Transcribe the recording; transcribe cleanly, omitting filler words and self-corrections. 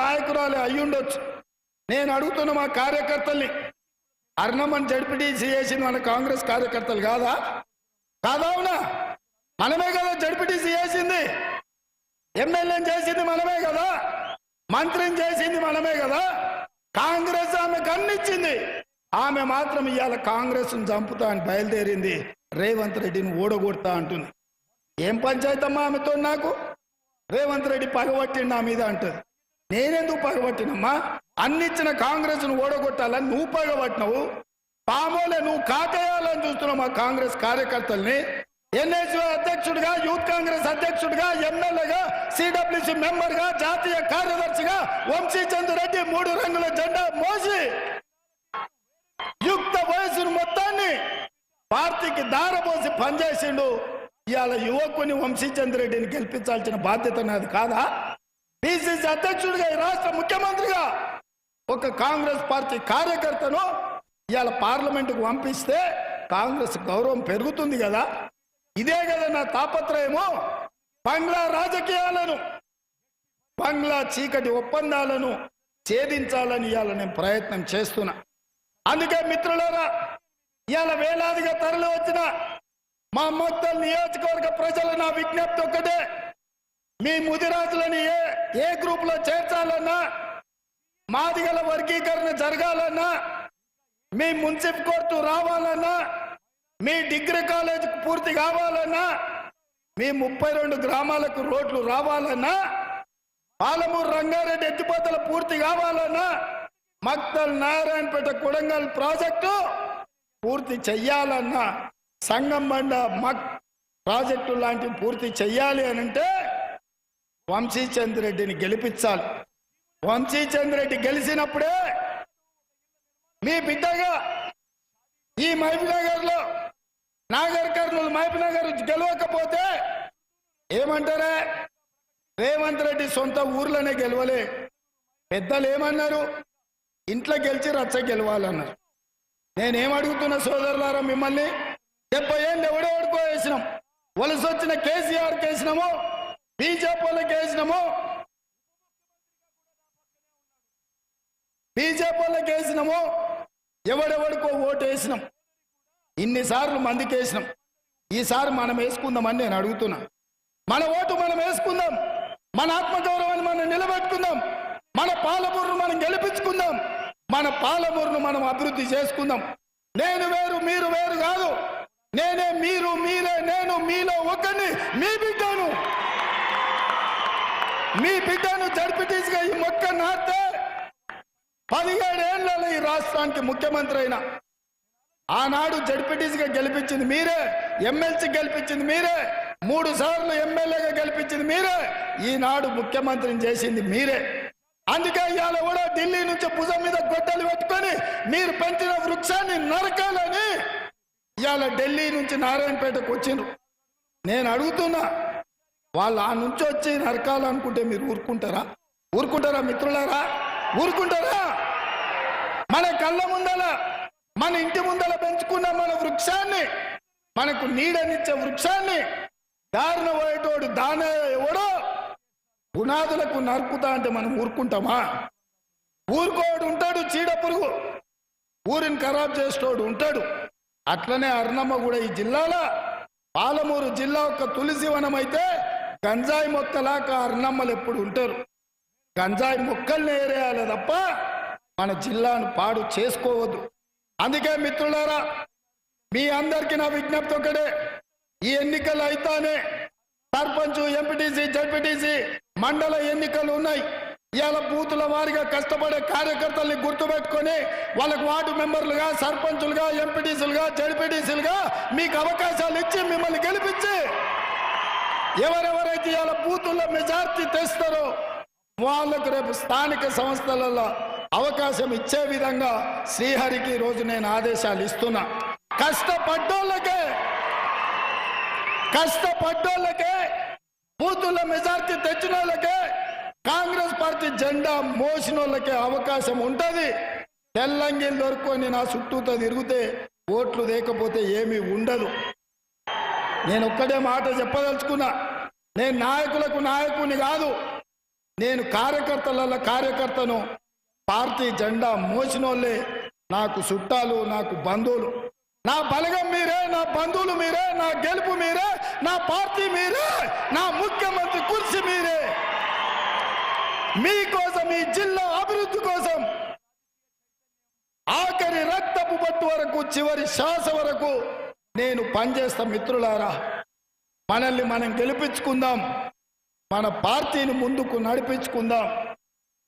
నాయకురాలే అయ్యుండొచ్చు. నేను అడుగుతున్న మా కార్యకర్తల్ని, అర్ణమని జడ్పీటీసీ చేసింది మన కాంగ్రెస్ కార్యకర్తలు కాదా? కాదావునా? మనమే కదా జడ్పీటీసీ చేసింది, ఎమ్మెల్యేని చేసింది మనమే కదా, మంత్రిని చేసింది మనమే కదా. కాంగ్రెస్ ఆమెకు అన్నిచ్చింది, ఆమె మాత్రం ఇవాళ కాంగ్రెస్ చంపుతా అని బయలుదేరింది. రేవంత్ రెడ్డిని ఓడగొడతా అంటుంది. ఏం పంచాయతమ్మా ఆమెతో నాకు? రేవంత్ రెడ్డి పగబట్టిండు నా మీద అంటుంది. నేనెందుకు పగబట్టినమ్మా? అన్నిచ్చిన కాంగ్రెస్ ను ఓడగొట్టాలని నువ్వు పగబట్టినవు. పామోలే నువ్వు కాటేయాలని చూస్తున్నావు మా కాంగ్రెస్ కార్యకర్తల్ని. ఎన్ఎస్యూ అధ్యక్షుడిగా, యూత్ కాంగ్రెస్ అధ్యక్షుడిగా, ఎమ్మెల్యేగా, సిడబ్ల్యూసి మెంబర్గా, జాతీయ కార్యదర్శిగా వంశీచంద్ర రెడ్డి 3 రంగుల జెండా మోసి యుక్త వయసును మొత్తాన్ని పార్టీకి దారపోసి పనిచేసిండు. ఇవాళ యువకుని వంశీచంద్ర రెడ్డిని గెలిపించాల్సిన బాధ్యత నాది కాదా? పిసిసి అధ్యక్షుడిగా, ఈ రాష్ట్ర ముఖ్యమంత్రిగా ఒక కాంగ్రెస్ పార్టీ కార్యకర్తను ఇవాళ పార్లమెంటుకు పంపిస్తే కాంగ్రెస్ గౌరవం పెరుగుతుంది కదా. ఇదే కదా నా తాపత్రయము. బంగ్లా రాజకీయాలను, బంగ్లా చీకటి ఒప్పందాలను ఛేదించాలని ఇవాళ నేను ప్రయత్నం చేస్తున్నా. అందుకే మిత్రులారా, ఇవాళ వేలాదిగా తరలి వచ్చిన మా మొత్తం నియోజకవర్గ ప్రజలు నా విజ్ఞప్తి ఒక్కటే, మీ ముదిరాజులని ఏ గ్రూప్ లో చేర్చాలన్నా, మాదిగల వర్గీకరణ జరగాలన్నా, మీ మున్సిపల్ కోర్టు రావాలన్నా, మీ డిగ్రీ కాలేజ్ పూర్తి కావాలన్నా, మీ 32 గ్రామాలకు రోడ్లు రావాలన్నా, పాలమూరు రంగారెడ్డి ఎత్తిపోతల పూర్తి కావాలన్నా, మక్తల్ నారాయణపేట కొడంగల్ ప్రాజెక్టు పూర్తి చెయ్యాలన్నా, సంగంబండ ప్రాజెక్టు లాంటివి పూర్తి చెయ్యాలి అని అంటే వంశీచంద్ర రెడ్డిని గెలిపించాలి. వంశీచంద్ర రెడ్డి గెలిచినప్పుడే మీ బిడ్డగా ఈ మహబూబ్నగర్ లో, నాగర్ కర్నూలు మహబూబ్నగర్ గెలవకపోతే ఏమంటారే? రేవంత్ రెడ్డి సొంత ఊర్లోనే గెలవలే. పెద్దలు ఏమన్నారు? ఇంట్లో గెలిచి రచ్చ గెలవాలన్నారు. నేనేమడుగుతున్న సోదరులారా మిమ్మల్ని, 70 ఏళ్ళు ఎవడెవడికో వేసినాం. వలస వచ్చిన కేసీఆర్కి వేసినాము, బీజేపీ వాళ్ళకి వేసినాము, ఎవడెవడికో ఓటు వేసినాం. ఇన్నిసార్లు మందికి వేసినాం. ఈసారి మనం వేసుకుందామని నేను అడుగుతున్నా. మన ఓటు మనం వేసుకుందాం, మన ఆత్మగౌరవాన్ని మనం నిలబెట్టుకుందాం, మన పాలమూరును మనం గెలిపించుకుందాం, మన పాలమూరును మనం అభివృద్ధి చేసుకుందాం. నేను వేరు మీరు వేరు కాదు, నేనే మీరు మీరే నేను, మీలో ఒకరిని, మీ బిడ్డను జడ్పీటీసీగా ఈ మొక్క నాటితే 17 ఏళ్లలో ఈ రాష్ట్రానికి ముఖ్యమంత్రి అయినా. ఆనాడు జడ్పీటీసీగా గెలిపించింది మీరే, ఎమ్మెల్సీ గెలిపించింది మీరే, 3 సార్లు ఎమ్మెల్యేగా గెలిపించింది మీరే, ఈనాడు ముఖ్యమంత్రిని చేసింది మీరే. అందుకే ఇవాళ కూడా ఢిల్లీ నుంచి భుజం మీద గొడ్డలు పెట్టుకొని మీరు పెంచిన వృక్షాన్ని నరకాలని ఇవాళ ఢిల్లీ నుంచి నారాయణపేటకు వచ్చిండ్రు. నేను అడుగుతున్నా, వాళ్ళు ఆ నుంచి వచ్చి నరకాలనుకుంటే మీరు ఊరుకుంటారా మిత్రులారా? ఊరుకుంటారా? మన కళ్ళ ముందల, మన ఇంటి ముందల పెంచుకున్న మన వృక్షాన్ని, మనకు నీడనిచ్చే వృక్షాన్ని దారిన పోయేటోడు దానే ఎవడో పునాదులకు నరుకుతా అంటే మనం ఊరుకుంటామా? ఊరుకోడు ఉంటాడు, చీడ పురుగు ఊరిని ఖరాబ్ చేసేటోడు ఉంటాడు. అట్లనే అర్ణమ్మ కూడా ఈ జిల్లాలో, పాలమూరు జిల్లా ఒక తులసివనం అయితే గంజాయి మొక్కలాగా అర్ణమ్మలు ఎప్పుడు ఉంటారు. గంజాయి మొక్కల్ని ఏరేయాలి తప్ప మన జిల్లాను పాడు చేసుకోవద్దు. అందుకే మిత్రులారా, మీ అందరికీ నా విజ్ఞప్తి ఒకటే, ఈ ఎన్నికలు అయితేనే సర్పంచ్, ఎంపీటీసీ, జడ్పీటీసీ మండల ఎన్నికలు ఉన్నాయి. ఇవాళ బూతుల వారిగా కష్టపడే కార్యకర్తల్ని గుర్తుపెట్టుకొని వాళ్ళకు వార్డు మెంబర్లుగా, సర్పంచులుగా, ఎంపీటీసీలుగా, జడ్పీటీసీలుగా మీకు అవకాశాలు ఇచ్చి మిమ్మల్ని గెలిపించి ఎవరెవరైతే ఇవాళ బూతుల్లో మెజార్టీ తెస్తారో వాళ్ళకు రేపు స్థానిక సంస్థలలో అవకాశం ఇచ్చే విధంగా శ్రీహరికి రోజు నేను ఆదేశాలు ఇస్తున్నా. కష్టపడ్డోళ్ళకే బూతుల్లో మెజార్టీ తెచ్చిన వాళ్ళకే, కాంగ్రెస్ పార్టీ జెండా మోసిన వాళ్ళకే అవకాశం ఉంటుంది. తెల్లంగిలు దొరుకుని నా చుట్టూతో తిరిగితే ఓట్లు లేకపోతే ఏమీ ఉండదు. నేను ఒక్కడే మాట చెప్పదలుచుకున్నా, నేను నాయకులకు నాయకుని కాదు, నేను కార్యకర్తను. పార్టీ జెండా మోసినోళ్ళే నాకు చుట్టాలు, నాకు బంధువులు. నా బలగం మీరే, నా బంధువులు మీరే, నా గెలుపు మీరే, నా పార్టీ మీరే, నా ముఖ్యమంత్రి కుర్చీ మీరే. మీకోసం, ఈ జిల్లా అభివృద్ధి కోసం ఆఖరి రక్తపు బొట్టు వరకు, చివరి శ్వాస వరకు నేను పనిచేస్తా. మిత్రులారా, మనల్ని మనం గెలిపించుకుందాం, మన పార్టీని ముందుకు నడిపించుకుందాం.